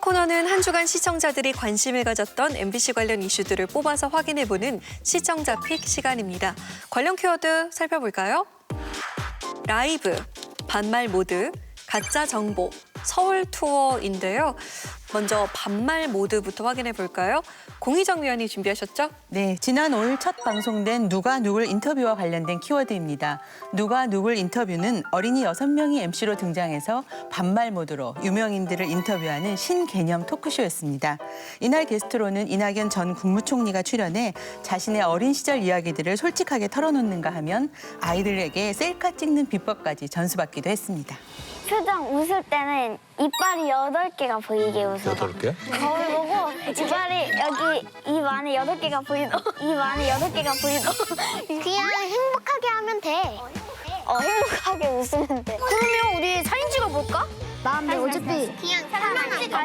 코너는 한 주간 시청자들이 관심을 가졌던 MBC 관련 이슈들을 뽑아서 확인해보는 시청자 픽 시간입니다. 관련 키워드 살펴볼까요? 라이브, 반말 모드, 가짜 정보, 서울 투어인데요. 먼저 반말 모드부터 확인해 볼까요? 공희정 위원이 준비하셨죠? 네, 지난 5일 첫 방송된 누가 누굴 인터뷰와 관련된 키워드입니다. 누가 누굴 인터뷰는 어린이 6명이 MC로 등장해서 반말 모드로 유명인들을 인터뷰하는 신개념 토크쇼였습니다. 이날 게스트로는 이낙연 전 국무총리가 출연해 자신의 어린 시절 이야기들을 솔직하게 털어놓는가 하면 아이들에게 셀카 찍는 비법까지 전수받기도 했습니다. 표정 웃을 때는 이빨이 8개가 보이게 웃어. 8개? 거울 보고 이빨이 여기 입 안에 8개가 보이도. 입 안에 8개가 보이도. 그냥 행복하게 하면 돼. 행복하게 웃으면 돼. 그러면 우리 사진 찍어볼까? 마음에 어차피 그냥 사진 찍어.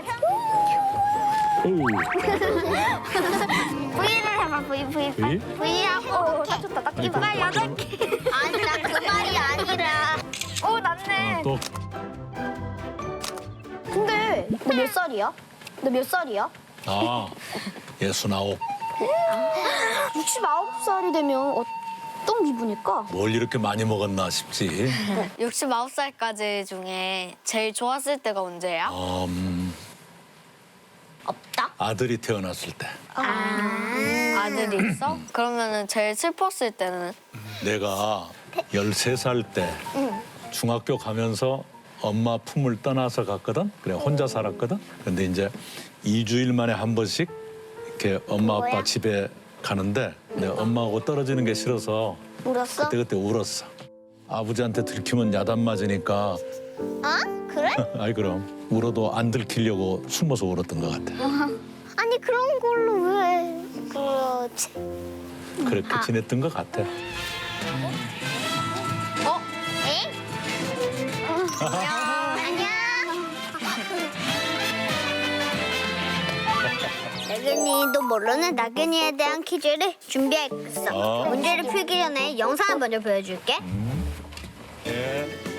V를 해봐, V. V하고 좋다. 딱 이빨 8개. 아니, 나 그 말이 아니라. 오, 낫네. 또 근데 너 몇 살이야? 너 몇 살이야? 69. 69살이 되면 어떤 기분일까? 뭘 이렇게 많이 먹었나 싶지. 69살까지 중에 제일 좋았을 때가 언제야? 없다. 아들이 태어났을 때. 아들이 있어? 그러면은 제일 슬펐을 때는? 내가 13살 때 중학교 가면서 엄마 품을 떠나서 갔거든. 그래 혼자 살았거든. 근데 이제 2주일 만에 한 번씩 이렇게 엄마 아빠 뭐야? 집에 가는데 내 엄마하고 떨어지는 게 싫어서 울었어? 그때 울었어. 아버지한테 들키면 야단 맞으니까 그래? 아이 그럼 울어도 안 들키려고 숨어서 울었던 것 같아. 아니 그런 걸로 왜 그렇지? 그렇게 지냈던 것 같아. 에? 안녕. 나균이도 모르는 나균이에 대한 퀴즈를 준비했어. 문제를 풀기 전에 영상을 먼저 보여줄게.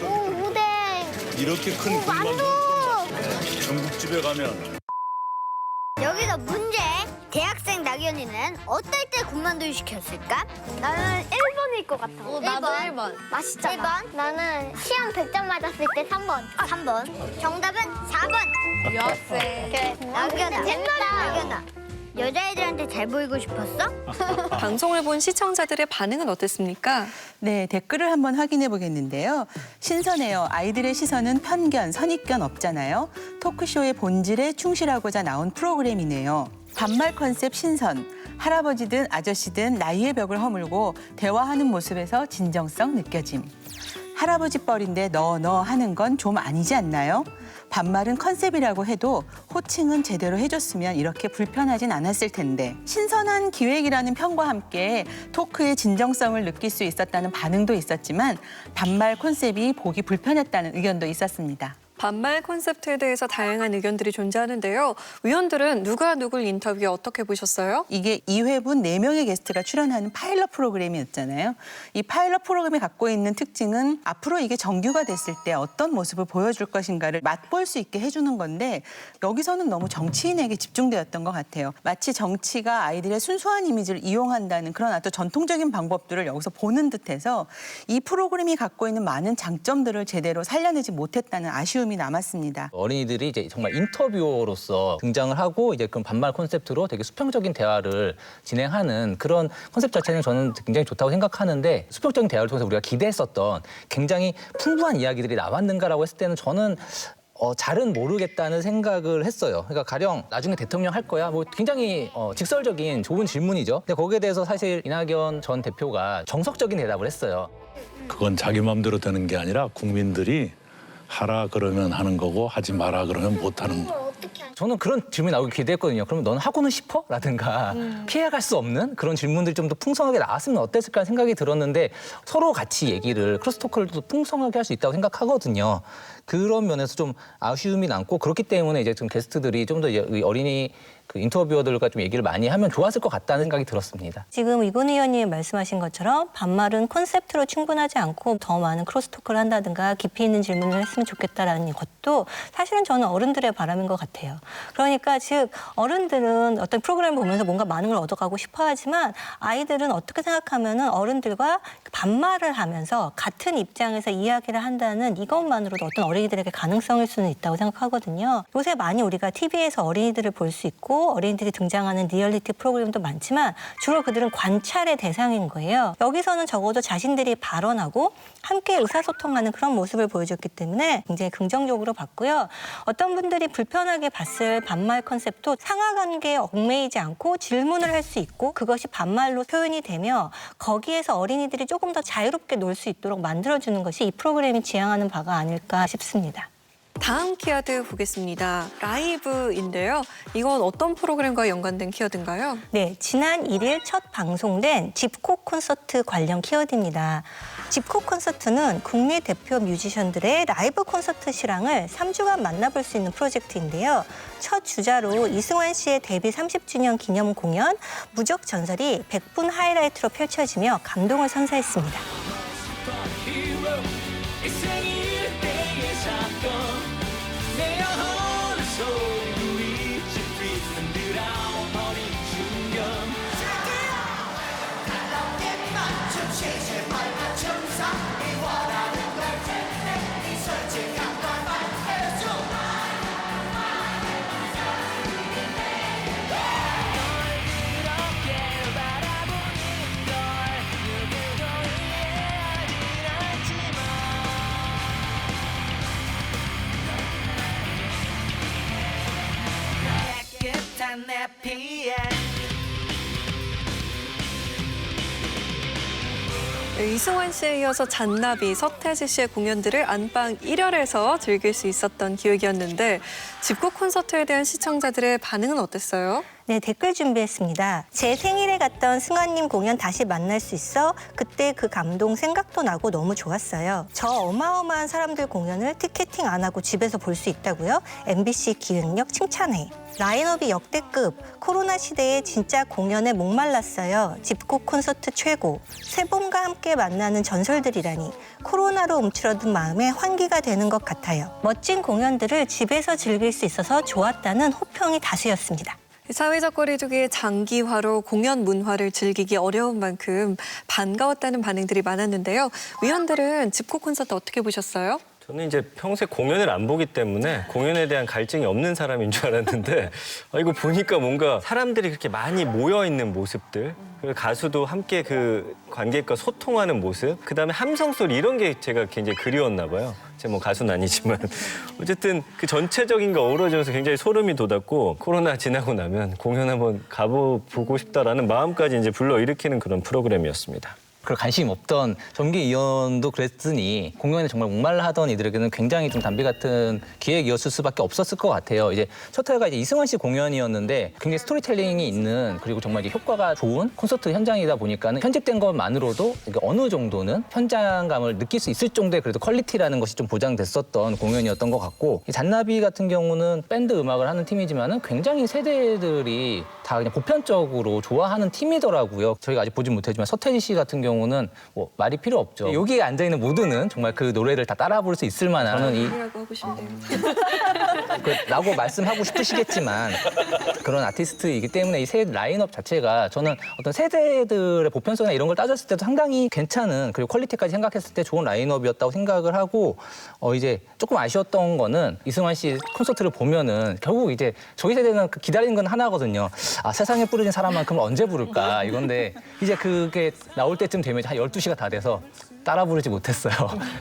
오, 우대. 이렇게 큰 만두. 중국집에 가면 여기서 문제. 대학생 나균이는 어떨 때 군만두 시켰을까? 나는 1번일 것 같아. 나도 1번. 맛있잖아. 1번. 나는 시험 100점 맞았을 때 3번. 3번. 정답은 4번. 여학생. 그래. 나균아. 재밌다. 나균아. 여자애들한테 잘 보이고 싶었어? 방송을 본 시청자들의 반응은 어땠습니까? 네, 댓글을 한번 확인해 보겠는데요. 신선해요. 아이들의 시선은 편견, 선입견 없잖아요. 토크쇼의 본질에 충실하고자 나온 프로그램이네요. 반말 컨셉 신선. 할아버지든 아저씨든 나이의 벽을 허물고 대화하는 모습에서 진정성 느껴짐. 할아버지 뻘인데 너 하는 건 좀 아니지 않나요? 반말은 컨셉이라고 해도 호칭은 제대로 해줬으면 이렇게 불편하진 않았을 텐데. 신선한 기획이라는 평과 함께 토크의 진정성을 느낄 수 있었다는 반응도 있었지만 반말 콘셉트이 보기 불편했다는 의견도 있었습니다. 반말 콘셉트에 대해서 다양한 의견들이 존재하는데요. 위원들은 누가 누굴 인터뷰 어떻게 보셨어요? 이게 2회분 4명의 게스트가 출연하는 파일럿 프로그램이었잖아요. 이 파일럿 프로그램이 갖고 있는 특징은 앞으로 이게 정규가 됐을 때 어떤 모습을 보여줄 것인가를 맛볼 수 있게 해주는 건데 여기서는 너무 정치인에게 집중되었던 것 같아요. 마치 정치가 아이들의 순수한 이미지를 이용한다는 그런 아주 전통적인 방법들을 여기서 보는 듯해서 이 프로그램이 갖고 있는 많은 장점들을 제대로 살려내지 못했다는 아쉬움이 남았습니다. 어린이들이 이제 정말 인터뷰어로서 등장을 하고 이제 그런 반말 콘셉트로 되게 수평적인 대화를 진행하는 그런 컨셉 자체는 저는 굉장히 좋다고 생각하는데 수평적인 대화를 통해서 우리가 기대했었던 굉장히 풍부한 이야기들이 나왔는가라고 했을 때는 저는 잘은 모르겠다는 생각을 했어요. 그러니까 가령 나중에 대통령 할 거야? 뭐 굉장히 직설적인 좋은 질문이죠. 근데 거기에 대해서 사실 이낙연 전 대표가 정석적인 대답을 했어요. 그건 자기 마음대로 되는 게 아니라 국민들이 하라 그러면 하는 거고 하지 마라 그러면 못 하는 거. 저는 그런 질문이 나오길 기대했거든요. 그러면 넌 하고는 싶어? 라든가 피해갈 수 없는 그런 질문들이 좀 더 풍성하게 나왔으면 어땠을까 생각이 들었는데 서로 같이 얘기를 크로스토크를 또 풍성하게 할 수 있다고 생각하거든요. 그런 면에서 좀 아쉬움이 남고 그렇기 때문에 이제 좀 게스트들이 좀 더 어린이 그 인터뷰어들과 좀 얘기를 많이 하면 좋았을 것 같다는 생각이 들었습니다. 지금 이건 의원님 말씀하신 것처럼 반말은 콘셉트로 충분하지 않고 더 많은 크로스토크를 한다든가 깊이 있는 질문을 했으면 좋겠다라는 것도 사실은 저는 어른들의 바람인 것 같아요. 그러니까 즉 어른들은 어떤 프로그램을 보면서 뭔가 많은 걸 얻어가고 싶어 하지만 아이들은 어떻게 생각하면은 어른들과 반말을 하면서 같은 입장에서 이야기를 한다는 이것만으로도 어떤 어린이들에게 가능성일 수는 있다고 생각하거든요. 요새 많이 우리가 TV에서 어린이들을 볼 수 있고 어린이들이 등장하는 리얼리티 프로그램도 많지만 주로 그들은 관찰의 대상인 거예요. 여기서는 적어도 자신들이 발언하고 함께 의사소통하는 그런 모습을 보여줬기 때문에 굉장히 긍정적으로 봤고요. 어떤 분들이 불편하게 봤을 반말 컨셉도 상하관계에 얽매이지 않고 질문을 할 수 있고 그것이 반말로 표현이 되며 거기에서 어린이들이 조금 더 자유롭게 놀 수 있도록 만들어주는 것이 이 프로그램이 지향하는 바가 아닐까 싶습니다. 다음 키워드 보겠습니다. 라이브인데요. 이건 어떤 프로그램과 연관된 키워드인가요? 네, 지난 1일 첫 방송된 집콕 콘서트 관련 키워드입니다. 집콕 콘서트는 국내 대표 뮤지션들의 라이브 콘서트 실황을 3주간 만나볼 수 있는 프로젝트인데요. 첫 주자로 이승환 씨의 데뷔 30주년 기념 공연 무적 전설이 100분 하이라이트로 펼쳐지며 감동을 선사했습니다. 이승환 씨에 이어서 잔나비, 서태지 씨의 공연들을 안방 1열에서 즐길 수 있었던 기획이었는데 집콕 콘서트에 대한 시청자들의 반응은 어땠어요? 네, 댓글 준비했습니다. 제 생일에 갔던 승환님 공연 다시 만날 수 있어 그때 그 감동 생각도 나고 너무 좋았어요. 저 어마어마한 사람들 공연을 티켓팅 안 하고 집에서 볼 수 있다고요? MBC 기획력 칭찬해. 라인업이 역대급. 코로나 시대에 진짜 공연에 목말랐어요. 집콕 콘서트 최고. 새봄과 함께 만나는 전설들이라니. 코로나로 움츠러든 마음에 환기가 되는 것 같아요. 멋진 공연들을 집에서 즐길 수 있어서 좋았다는 호평이 다수였습니다. 사회적 거리두기의 장기화로 공연 문화를 즐기기 어려운 만큼 반가웠다는 반응들이 많았는데요. 위원들은 집콕 콘서트 어떻게 보셨어요? 저는 이제 평소에 공연을 안 보기 때문에 공연에 대한 갈증이 없는 사람인 줄 알았는데 이거 보니까 뭔가 사람들이 그렇게 많이 모여 있는 모습들, 그리고 가수도 함께 그 관객과 소통하는 모습, 그다음에 함성 소리 이런 게 제가 굉장히 그리웠나 봐요. 제가 뭐 가수는 아니지만 어쨌든 그 전체적인 거 어우러져서 굉장히 소름이 돋았고 코로나 지나고 나면 공연 한번 가보고 싶다라는 마음까지 이제 불러일으키는 그런 프로그램이었습니다. 그런 관심 없던 정기위원도 그랬으니 공연에 정말 목말라 하던 이들에게는 굉장히 좀 담비 같은 기획이었을 수밖에 없었을 것 같아요. 이제 첫 회가 이제 이승환 씨 공연이었는데 굉장히 스토리텔링이 있는 그리고 정말 이제 효과가 좋은 콘서트 현장이다 보니까는 편집된 것만으로도 이게 어느 정도는 현장감을 느낄 수 있을 정도의 그래도 퀄리티라는 것이 좀 보장됐었던 공연이었던 것 같고 이 잔나비 같은 경우는 밴드 음악을 하는 팀이지만은 굉장히 세대들이 다 그냥 보편적으로 좋아하는 팀이더라고요. 저희가 아직 보진 못했지만 서태지 씨 같은 경우는 뭐 말이 필요 없죠. 여기에 앉아 있는 모두는 정말 그 노래를 다 따라 부를 수 있을 만한 저는 이라고 하고 싶네요. 라고 말씀하고 싶으시겠지만 그런 아티스트이기 때문에 이 세 라인업 자체가 저는 어떤 세대들의 보편성이나 이런 걸 따졌을 때도 상당히 괜찮은 그리고 퀄리티까지 생각했을 때 좋은 라인업이었다고 생각을 하고 이제 조금 아쉬웠던 거는 이승환 씨 콘서트를 보면은 결국 이제 저희 세대는 기다리는 건 하나거든요. 아, 세상에 뿌려진 사람만큼은 언제 부를까 이건데 이제 그게 나올 때쯤 되면 한 12시가 다 돼서 따라 부르지 못했어요.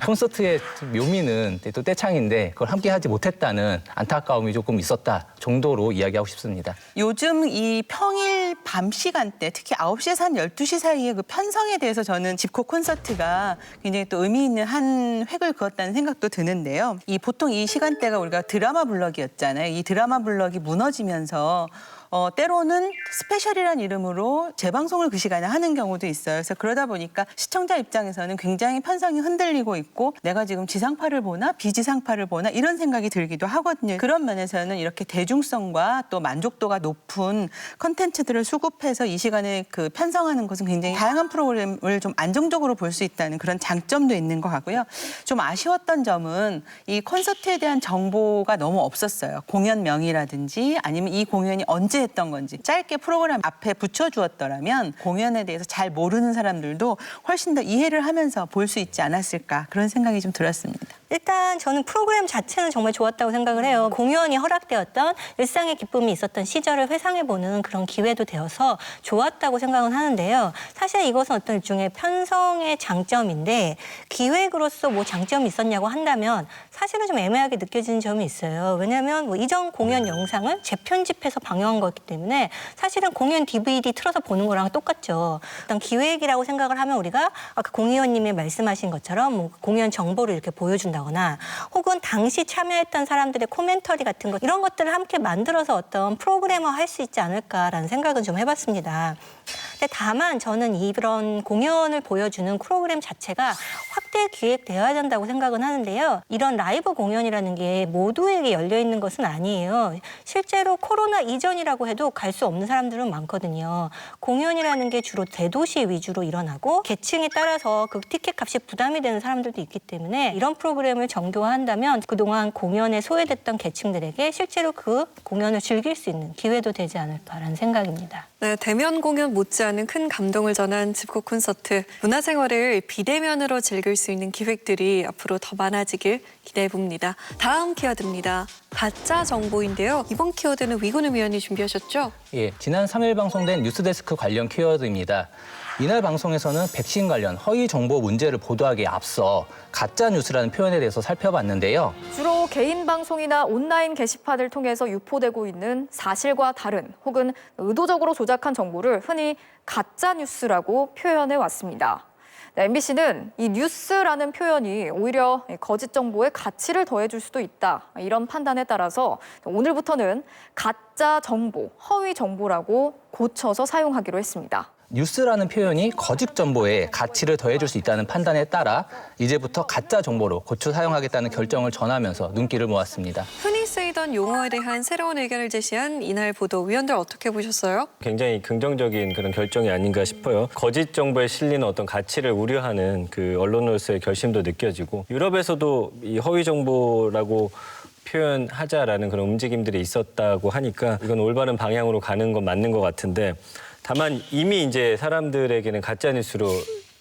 콘서트의 묘미는 또 떼창인데 그걸 함께 하지 못했다는 안타까움이 조금 있었다 정도로 이야기하고 싶습니다. 요즘 이 평일 밤 시간대, 특히 9시에서 한 12시 사이에 그 편성에 대해서 저는 집콕 콘서트가 굉장히 또 의미 있는 한 획을 그었다는 생각도 드는데요. 보통 이 시간대가 우리가 드라마 블럭이었잖아요. 이 드라마 블럭이 무너지면서 때로는 스페셜이라는 이름으로 재방송을 그 시간에 하는 경우도 있어요. 그래서 그러다 보니까 시청자 입장에서는 굉장히 편성이 흔들리고 있고 내가 지금 지상파를 보나 비지상파를 보나 이런 생각이 들기도 하거든요. 그런 면에서는 이렇게 대중성과 또 만족도가 높은 컨텐츠들을 수급해서 이 시간에 그 편성하는 것은 굉장히 다양한 프로그램을 좀 안정적으로 볼 수 있다는 그런 장점도 있는 것 같고요. 좀 아쉬웠던 점은 이 콘서트에 대한 정보가 너무 없었어요. 공연명이라든지 아니면 이 공연이 언제 했던 건지 짧게 프로그램 앞에 붙여주었더라면 공연에 대해서 잘 모르는 사람들도 훨씬 더 이해를 하면서 볼 수 있지 않았을까 그런 생각이 좀 들었습니다. 일단 저는 프로그램 자체는 정말 좋았다고 생각을 해요. 공연이 허락되었던 일상의 기쁨이 있었던 시절을 회상해보는 그런 기회도 되어서 좋았다고 생각은 하는데요. 사실 이것은 어떤 일종의 편성의 장점인데 기획으로서 뭐 장점이 있었냐고 한다면 사실은 좀 애매하게 느껴지는 점이 있어요. 왜냐하면 뭐 이전 공연 영상을 재편집해서 방영한 거기 때문에 사실은 공연 DVD 틀어서 보는 거랑 똑같죠. 어떤 기획이라고 생각을 하면 우리가 아까 공 의원님이 말씀하신 것처럼 뭐 공연 정보를 이렇게 보여준다거나 혹은 당시 참여했던 사람들의 코멘터리 같은 것 이런 것들을 함께 만들어서 어떤 프로그래머 할 수 있지 않을까라는 생각은 좀 해봤습니다. 근데 다만 저는 이런 공연을 보여주는 프로그램 자체가 확대 기획되어야 된다고 생각은 하는데요. 이런 라이브 공연이라는 게 모두에게 열려 있는 것은 아니에요. 실제로 코로나 이전이라고 해도 갈 수 없는 사람들은 많거든요. 공연이라는 게 주로 대도시 위주로 일어나고 계층에 따라서 그 티켓 값이 부담이 되는 사람들도 있기 때문에 이런 프로그램을 정교화한다면 그동안 공연에 소외됐던 계층들에게 실제로 그 공연을 즐길 수 있는 기회도 되지 않을까라는 생각입니다. 네, 대면 공연 못지않은 큰 감동을 전한 집콕 콘서트. 문화생활을 비대면으로 즐길 수 있는 기획들이 앞으로 더 많아지길 기대해 봅니다. 다음 키워드입니다. 가짜 정보인데요. 이번 키워드는 위근우 위원이 준비하셨죠? 예, 지난 3일 방송된 뉴스데스크 관련 키워드입니다. 이날 방송에서는 백신 관련 허위 정보 문제를 보도하기에 앞서 가짜 뉴스라는 표현에 대해서 살펴봤는데요. 주로 개인 방송이나 온라인 게시판을 통해서 유포되고 있는 사실과 다른 혹은 의도적으로 조작한 정보를 흔히 가짜 뉴스라고 표현해 왔습니다. MBC는 이 뉴스라는 표현이 오히려 거짓 정보의 가치를 더해줄 수도 있다. 이런 판단에 따라서 오늘부터는 가짜 정보, 허위 정보라고 고쳐서 사용하기로 했습니다. 뉴스라는 표현이 거짓 정보에 가치를 더해줄 수 있다는 판단에 따라 이제부터 가짜 정보로 고쳐 사용하겠다는 결정을 전하면서 눈길을 모았습니다. 흔히 쓰이던 용어에 대한 새로운 의견을 제시한 이날 보도 위원들 어떻게 보셨어요? 굉장히 긍정적인 그런 결정이 아닌가 싶어요. 거짓 정보에 실리는 어떤 가치를 우려하는 그 언론으로서의 결심도 느껴지고 유럽에서도 이 허위 정보라고 표현하자라는 그런 움직임들이 있었다고 하니까 이건 올바른 방향으로 가는 건 맞는 것 같은데 다만 이미 이제 사람들에게는 가짜뉴스로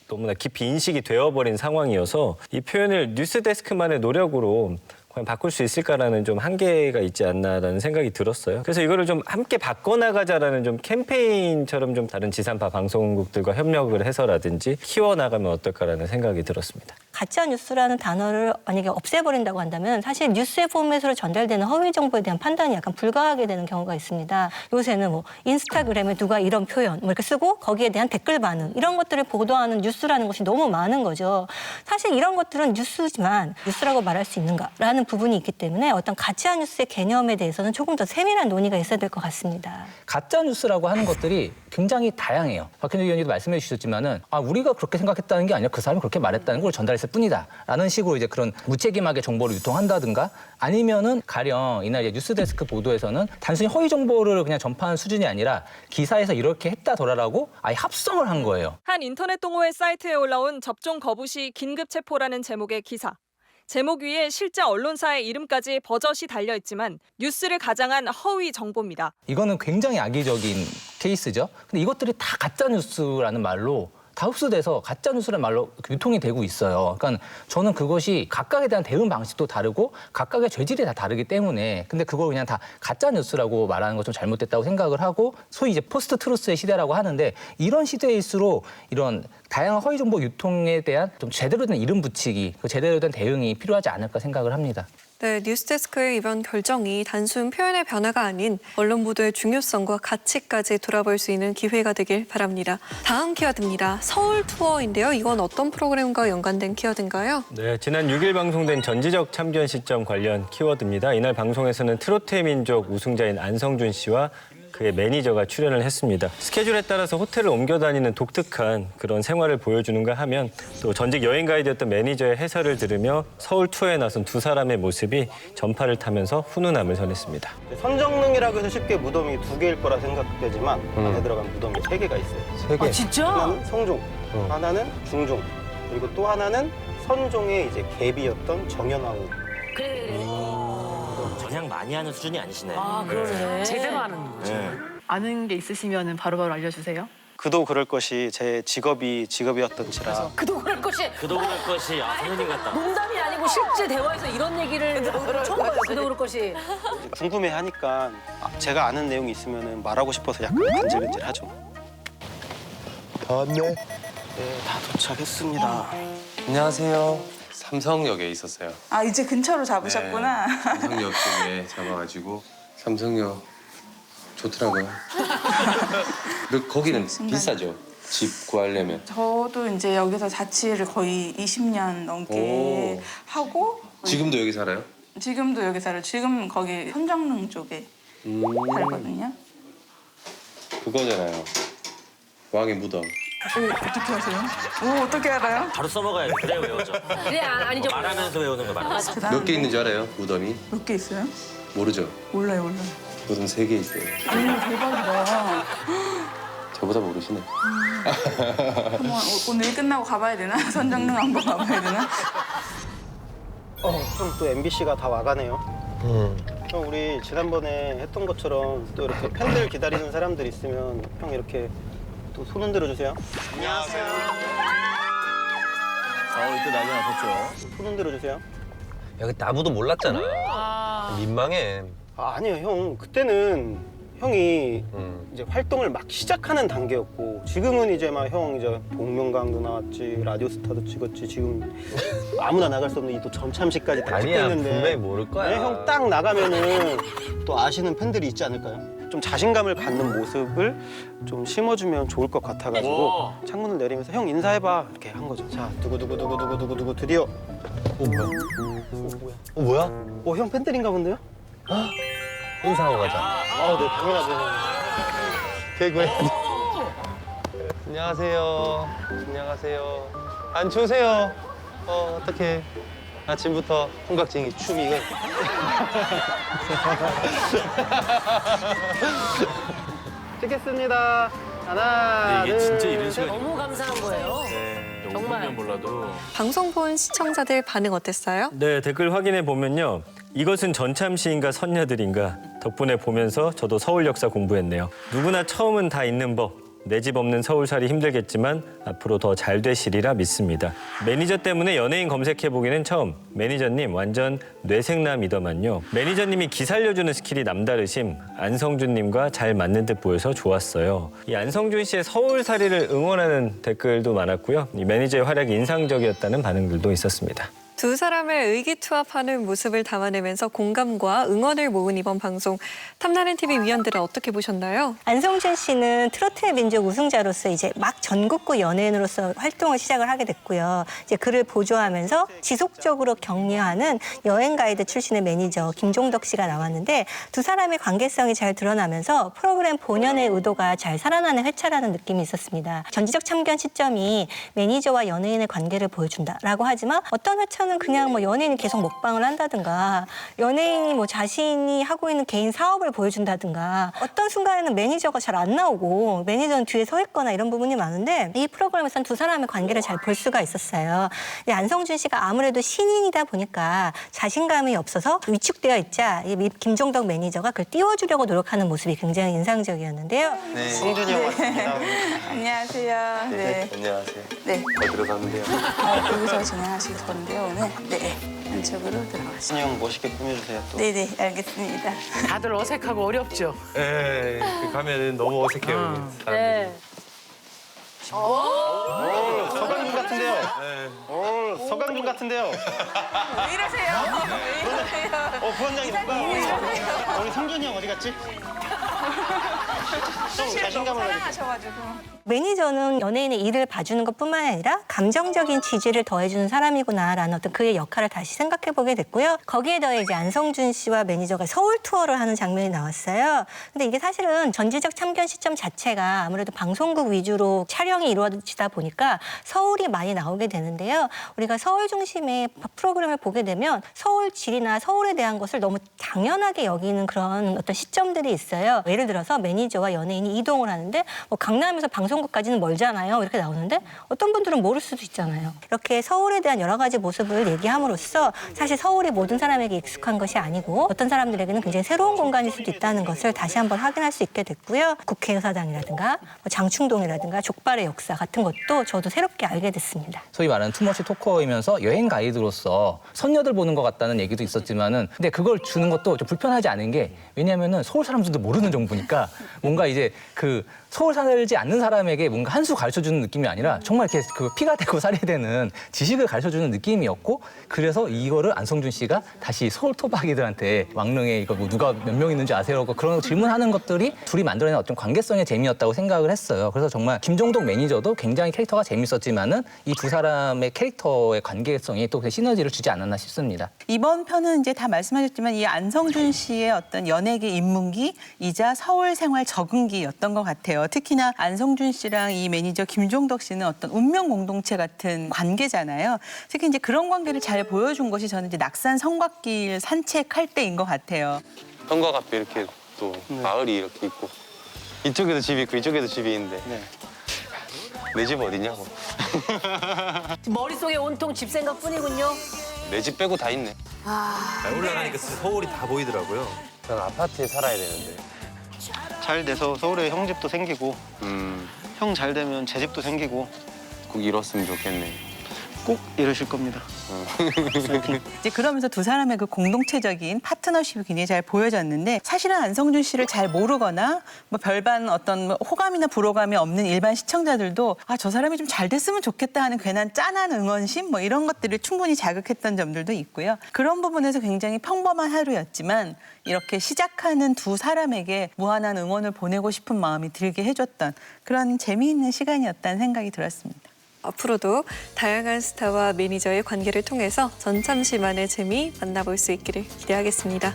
너무나 깊이 인식이 되어버린 상황이어서 이 표현을 뉴스데스크만의 노력으로 과연 바꿀 수 있을까라는 좀 한계가 있지 않나라는 생각이 들었어요. 그래서 이거를 좀 함께 바꿔나가자라는 좀 캠페인처럼 좀 다른 지상파 방송국들과 협력을 해서라든지 키워나가면 어떨까라는 생각이 들었습니다. 가짜 뉴스라는 단어를 만약에 없애버린다고 한다면 사실 뉴스의 포맷으로 전달되는 허위 정보에 대한 판단이 약간 불가하게 되는 경우가 있습니다. 요새는 뭐 인스타그램에 누가 이런 표현 뭐 이렇게 쓰고 거기에 대한 댓글 반응 이런 것들을 보도하는 뉴스라는 것이 너무 많은 거죠. 사실 이런 것들은 뉴스지만 뉴스라고 말할 수 있는가라는 부분이 있기 때문에 어떤 가짜 뉴스의 개념에 대해서는 조금 더 세밀한 논의가 있어야 될 것 같습니다. 가짜 뉴스라고 하는 것들이 굉장히 다양해요. 박현주 의원님도 말씀해 주셨지만은 우리가 그렇게 생각했다는 게 아니라 그 사람이 그렇게 말했다는 걸 전달했을 뿐이다라는 식으로 이제 그런 무책임하게 정보를 유통한다든가 아니면은 가령 이날 이제 뉴스데스크 보도에서는 단순히 허위 정보를 그냥 전파하는 수준이 아니라 기사에서 이렇게 했다더라라고 아예 합성을 한 거예요. 한 인터넷 동호회 사이트에 올라온 접종 거부 시 긴급 체포라는 제목의 기사. 제목 위에 실제 언론사의 이름까지 버젓이 달려있지만 뉴스를 가장한 허위 정보입니다. 이거는 굉장히 악의적인 케이스죠. 근데 이것들이 다 가짜 뉴스라는 말로 다 흡수돼서 가짜 뉴스라는 말로 유통이 되고 있어요. 그러니까 저는 그것이 각각에 대한 대응 방식도 다르고 각각의 죄질이 다 다르기 때문에 근데 그걸 그냥 다 가짜 뉴스라고 말하는 건 좀 잘못됐다고 생각을 하고 소위 이제 포스트 트루스의 시대라고 하는데 이런 시대일수록 이런 다양한 허위 정보 유통에 대한 좀 제대로 된 이름 붙이기, 그 제대로 된 대응이 필요하지 않을까 생각을 합니다. 네, 뉴스데스크의 이번 결정이 단순 표현의 변화가 아닌 언론 보도의 중요성과 가치까지 돌아볼 수 있는 기회가 되길 바랍니다. 다음 키워드입니다. 서울 투어인데요. 이건 어떤 프로그램과 연관된 키워드인가요? 네, 지난 6일 방송된 전지적 참견 시점 관련 키워드입니다. 이날 방송에서는 트로트의 민족 우승자인 안성준 씨와 그의 매니저가 출연을 했습니다. 스케줄에 따라서 호텔을 옮겨 다니는 독특한 그런 생활을 보여주는가 하면 또 전직 여행 가이드였던 매니저의 해설을 들으며 서울 투어에 나선 두 사람의 모습이 전파를 타면서 훈훈함을 전했습니다. 선정릉이라고 해서 쉽게 무덤이 2개일 거라 생각되지만 안에 들어간 무덤이 3개가 있어요. 3개. 진짜? 하나는 성종, 하나는 중종, 그리고 또 하나는 선종의 이제 갭이었던 정연왕후. 전향 많이 하는 수준이 아니시네. 아, 그러네. 제대로 하는 거죠. 아는 게 있으시면 바로바로 알려주세요. 그도 그럴 것이 제 직업이었던지라. 그도 그럴 것이 그도 그럴 것이 선생님 같다. 농담이 아니고 실제 대화에서 이런 얘기를 처음 봐요. 그도 그럴 것이. 궁금해하니까 제가 아는 내용이 있으면 말하고 싶어서 약간 간질간질하죠. 다 왔네. 네, 다 도착했습니다. 안녕하세요. 삼성역에 있었어요. 아, 이제 근처로 잡으셨구나. 네, 삼성역 쪽에 잡아가지고 삼성역 좋더라고요. 근데 거기는 비싸죠? 집 구하려면. 저도 이제 여기서 자취를 거의 20년 넘게 오. 하고 지금도 여기 살아요? 지금도 여기 살아요. 지금 거기 선정릉 쪽에 살거든요. 그거잖아요. 왕의 무덤. 어떻게 하세요? 오, 어떻게 알아요? 바로 써먹어야 돼. 그래야 외워져. 그래, 아니죠. 말하면서 외우는 거 말하면서. 몇 개 있는지 알아요? 무덤이? 몇 개 있어요? 모르죠? 몰라요. 무덤 3개 있어요. 아니, 대박이다. 저보다 모르시네. 한번 오늘 끝나고 가봐야 되나? 선정릉 한번 가봐야 되나? 형 또 MBC가 다 와가네요. 형 우리 지난번에 했던 것처럼 또 이렇게 팬들 기다리는 사람들 있으면 형 이렇게 또 손 흔들어 주세요. 안녕하세요. 이때 난리 났었죠. 손 흔들어 주세요. 야, 그 나무도 몰랐잖아. 민망해. 아니에요 형. 그때는 형이 이제 활동을 막 시작하는 단계였고 지금은 이제 막 형 이제 복면가왕도 나왔지 라디오스타도 찍었지 지금 아무나 나갈 수 없는 이 또 전참시까지 다 아니야, 찍고 있는데 분명히 모를 거야. 형 딱 나가면은 또 아시는 팬들이 있지 않을까요? 좀 자신감을 갖는 모습을 좀 심어주면 좋을 것 같아가지고 창문을 내리면서 형 인사해봐 이렇게 한 거죠. 자 누구 드디어 뭐야? 뭐야? 형 팬들인가 본데요? 인사하고 가자. 네 당연하죠. 개구해. 안녕하세요. 안녕하세요. 안 추우세요? 어떡해. 아침부터 홍각쟁이 춤이 이거. 찍겠습니다. 하나, 이게 진짜 이런 시간이 너무 감사한 거예요. 정말. 몰라도. 방송 본 시청자들 반응 어땠어요? 네, 댓글 확인해 보면요. 이것은 전참시인가 선녀들인가 덕분에 보면서 저도 서울 역사 공부했네요. 누구나 처음은 다 있는 법. 내 집 없는 서울살이 힘들겠지만 앞으로 더 잘 되시리라 믿습니다. 매니저 때문에 연예인 검색해보기는 처음. 매니저님 완전 뇌생남이더만요. 매니저님이 기 살려주는 스킬이 남다르심. 안성준님과 잘 맞는 듯 보여서 좋았어요. 이 안성준 씨의 서울살이를 응원하는 댓글도 많았고요. 이 매니저의 활약이 인상적이었다는 반응들도 있었습니다. 두 사람을 의기투합하는 모습을 담아내면서 공감과 응원을 모은 이번 방송. 탐나는 TV 위원들은 어떻게 보셨나요? 안성준 씨는 트로트의 민족 우승자로서 이제 막 전국구 연예인으로서 활동을 시작을 하게 됐고요. 이제 그를 보조하면서 지속적으로 격려하는 여행 가이드 출신의 매니저 김종덕 씨가 나왔는데 두 사람의 관계성이 잘 드러나면서 프로그램 본연의 의도가 잘 살아나는 회차라는 느낌이 있었습니다. 전지적 참견 시점이 매니저와 연예인의 관계를 보여준다라고 하지만 어떤 회차는 그냥 뭐 연예인이 계속 먹방을 한다든가 연예인이 뭐 자신이 하고 있는 개인 사업을 보여준다든가 어떤 순간에는 매니저가 잘 안 나오고 매니저는 뒤에 서 있거나 이런 부분이 많은데 이 프로그램에서는 두 사람의 관계를 잘 볼 수가 있었어요. 근데 안성준 씨가 아무래도 신인이다 보니까 자신감이 없어서 위축되어 있자 이 김종덕 매니저가 그걸 띄워주려고 노력하는 모습이 굉장히 인상적이었는데요. 네. 성준이 형 왔습니다. 안녕하세요. 네. 안녕하세요. 네. 더 들어가면 돼요. 여기서 진행하실 건데요, 오늘. 네. 안쪽으로 들어가시죠. 신이 형 멋있게 꾸며주세요 또. 네네, 알겠습니다. 다들 어색하고 어렵죠? 네. 가면은 너무 어색해요. 네. 서강준 같은데요. 서강준 같은데요. 왜 이러세요? 왜 이러세요? 부원장님. 우리 성준이 형 어디 갔지? 좀 자신감을 매니저는 연예인의 일을 봐주는 것뿐만 아니라 감정적인 지지를 더해주는 사람이구나라는 어떤 그의 역할을 다시 생각해보게 됐고요. 거기에 더해 이제 안성준 씨와 매니저가 서울 투어를 하는 장면이 나왔어요. 근데 이게 사실은 전지적 참견 시점 자체가 아무래도 방송국 위주로 촬영이 이루어지다 보니까 서울이 많이 나오게 되는데요. 우리가 서울 중심의 프로그램을 보게 되면 서울 질이나 서울에 대한 것을 너무 당연하게 여기는 그런 어떤 시점들이 있어요. 예를 들어서 매니저와 연예인이 이동을 하는데 뭐 강남에서 방송국까지는 멀잖아요. 이렇게 나오는데 어떤 분들은 모를 수도 있잖아요. 이렇게 서울에 대한 여러 가지 모습을 얘기함으로써 사실 서울이 모든 사람에게 익숙한 것이 아니고 어떤 사람들에게는 굉장히 새로운 공간일 수도 있다는 것을 다시 한번 확인할 수 있게 됐고요. 국회의사당이라든가 장충동이라든가 족발의 역사 같은 것도 저도 새롭게 알게 됐습니다. 소위 말하는 투머치 토커이면서 여행 가이드로서 선녀들 보는 것 같다는 얘기도 있었지만은 근데 그걸 주는 것도 좀 불편하지 않은 게 왜냐하면은 서울 사람들도 모르는 정보니까 뭔가 이제 그 서울 살지 않는 사람에게 뭔가 한 수 가르쳐주는 느낌이 아니라 정말 이렇게 그 피가 되고 살이 되는 지식을 가르쳐주는 느낌이었고 그래서 이거를 안성준 씨가 다시 서울 토박이들한테 왕릉에 이거 뭐 누가 몇 명 있는지 아세요? 그런 질문하는 것들이 둘이 만들어낸 어떤 관계성의 재미였다고 생각을 했어요. 그래서 정말 김종덕 매니저도 굉장히 캐릭터가 재밌었지만은 이 두 사람의 캐릭터의 관계성이 또 그 시너지를 주지 않았나 싶습니다. 이번 편은 이제 다 말씀하셨지만 이 안성준 씨의 어떤 연예계 입문기이자 서울 생활 적응기였던 것 같아요. 특히나 안성준 씨랑 이 매니저 김종덕 씨는 어떤 운명 공동체 같은 관계잖아요. 특히 이제 그런 관계를 잘 보여준 것이 저는 이제 낙산 성곽길 산책할 때인 것 같아요. 성곽 앞에 이렇게 또 마을이 이렇게 있고 이쪽에도 집이 있고 이쪽에도 집이 있는데 내 집 어디냐고. 머릿속에 온통 집 생각뿐이군요. 내 집 빼고 다 있네. 올라가니까 서울이 다 보이더라고요. 전 아파트에 살아야 되는데. 잘 돼서 서울에 형 집도 생기고 형 잘 되면 제 집도 생기고 꼭 이뤘으면 좋겠네. 꼭 이러실 겁니다. 이제 그러면서 두 사람의 그 공동체적인 파트너십이 굉장히 잘 보여졌는데 사실은 안성준 씨를 잘 모르거나 뭐 별반 어떤 호감이나 불호감이 없는 일반 시청자들도 아, 저 사람이 좀 잘 됐으면 좋겠다 하는 괜한 짠한 응원심 뭐 이런 것들을 충분히 자극했던 점들도 있고요. 그런 부분에서 굉장히 평범한 하루였지만 이렇게 시작하는 두 사람에게 무한한 응원을 보내고 싶은 마음이 들게 해줬던 그런 재미있는 시간이었다는 생각이 들었습니다. 앞으로도 다양한 스타와 매니저의 관계를 통해서 전참시만의 재미 만나볼 수 있기를 기대하겠습니다.